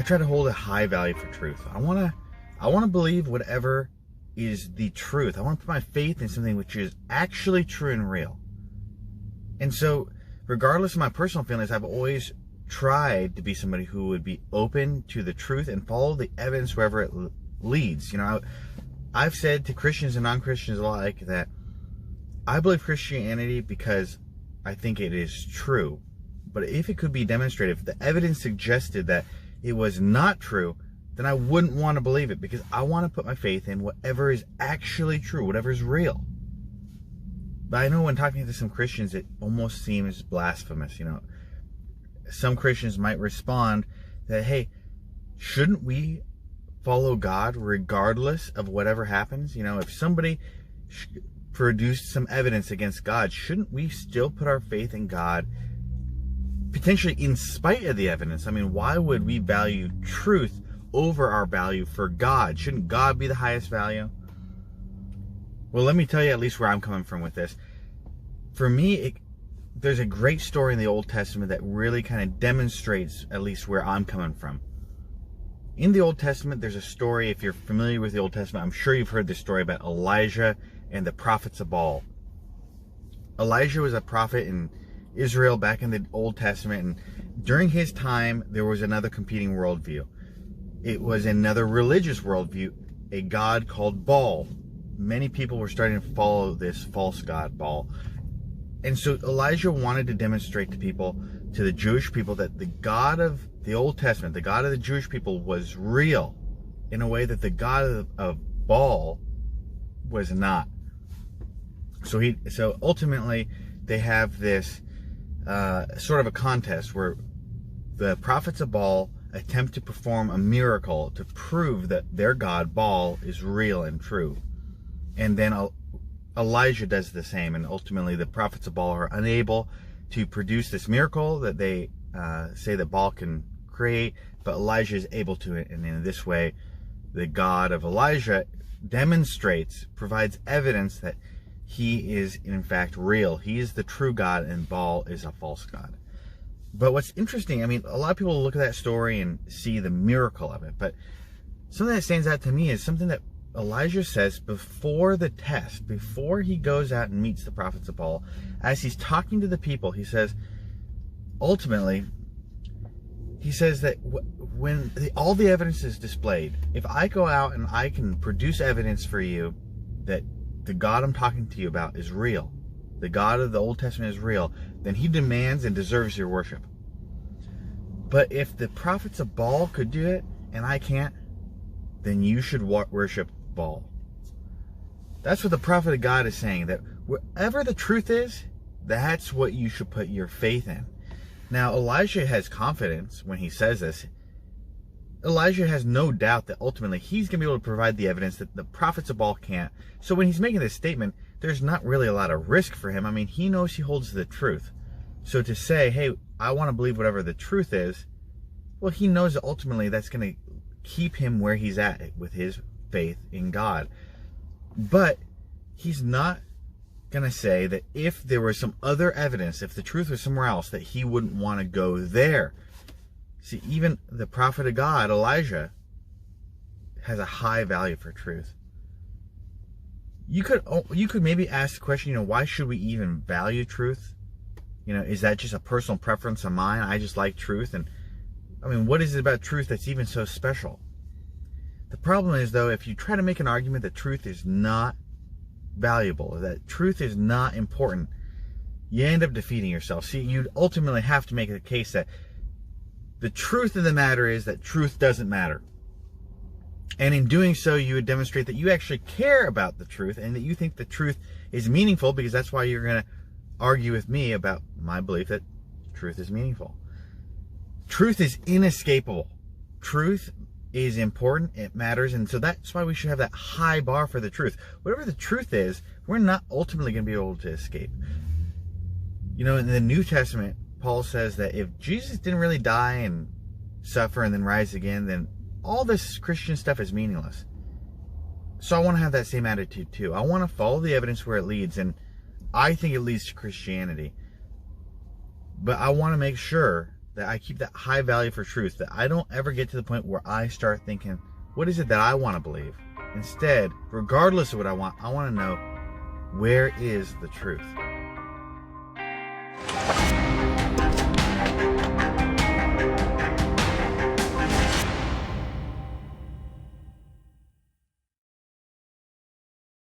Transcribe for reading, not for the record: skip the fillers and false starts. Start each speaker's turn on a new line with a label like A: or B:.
A: try to hold a high value for truth. I want to believe whatever is the truth. I want to put my faith in something which is actually true and real. And so, regardless of my personal feelings, I've always tried to be somebody who would be open to the truth and follow the evidence wherever it leads. You know, I've said to Christians and non-Christians alike that I believe Christianity because I think it is true. But if it could be demonstrated, if the evidence suggested that it was not true, then I wouldn't want to believe it, because I want to put my faith in whatever is actually true, whatever is real. But I know when talking to some Christians, it almost seems blasphemous. You know, some Christians might respond that, hey, shouldn't we follow God regardless of whatever happens? You know, if somebody produced some evidence against God, shouldn't we still put our faith in God, potentially in spite of the evidence? I mean, why would we value truth over our value for God? Shouldn't God be the highest value? Well, let me tell you at least where I'm coming from with this. For me, there's a great story in the Old Testament that really kind of demonstrates at least where I'm coming from. In the Old Testament, there's a story, if you're familiar with the Old Testament, I'm sure you've heard this story about Elijah and the prophets of Baal. Elijah was a prophet in Israel back in the Old Testament, and during his time, there was another competing worldview. It was another religious worldview, a god called Baal. Many people were starting to follow this false god, Baal. And so Elijah wanted to demonstrate to people, to the Jewish people, that the God of the Old Testament, the God of the Jewish people, was real in a way that the God of Baal was not. So ultimately, they have this sort of a contest where the prophets of Baal attempt to perform a miracle to prove that their God, Baal, is real and true. And then Elijah does the same, and ultimately the prophets of Baal are unable to produce this miracle that they say that Baal can create, but Elijah is able to, and in this way, the God of Elijah provides evidence that he is in fact real. He is the true God, and Baal is a false god. But what's interesting, I mean, a lot of people look at that story and see the miracle of it, but something that stands out to me is something that Elijah says before the test, before he goes out and meets the prophets of Baal. As he's talking to the people, he says, ultimately, he says that when all the evidence is displayed, if I go out and I can produce evidence for you that the God I'm talking to you about is real, the God of the Old Testament is real, then he demands and deserves your worship. But if the prophets of Baal could do it and I can't, then you should worship Baal. That's what the prophet of God is saying, that wherever the truth is, that's what you should put your faith in. Now, Elijah has confidence when he says this. Elijah has no doubt that ultimately he's going to be able to provide the evidence that the prophets of Baal can't. So when he's making this statement, there's not really a lot of risk for him. I mean, he knows he holds the truth. So to say, hey, I want to believe whatever the truth is, well, he knows that ultimately that's going to keep him where he's at with his faith in God. But he's not going to say that if there was some other evidence, if the truth was somewhere else, that he wouldn't want to go there. See, even the prophet of God, Elijah, has a high value for truth. You could maybe ask the question, why should we even value truth? Is that just a personal preference of mine? I just like truth. And I mean, what is it about truth that's even so special? The problem is, though, if you try to make an argument that truth is not valuable, that truth is not important, you end up defeating yourself. See, you'd ultimately have to make a case that the truth of the matter is that truth doesn't matter. And in doing so, you would demonstrate that you actually care about the truth and that you think the truth is meaningful, because that's why you're going to argue with me about my belief that truth is meaningful. Truth is inescapable. Truth is important. It matters. And so that's why we should have that high bar for the truth. Whatever the truth is, we're not ultimately going to be able to escape. In the New Testament, Paul says that if Jesus didn't really die and suffer and then rise again, then all this Christian stuff is meaningless. So I want to have that same attitude too. I want to follow the evidence where it leads, and I think it leads to Christianity. But I want to make sure that I keep that high value for truth, that I don't ever get to the point where I start thinking, what is it that I want to believe? Instead, regardless of what I want to know, where is the truth?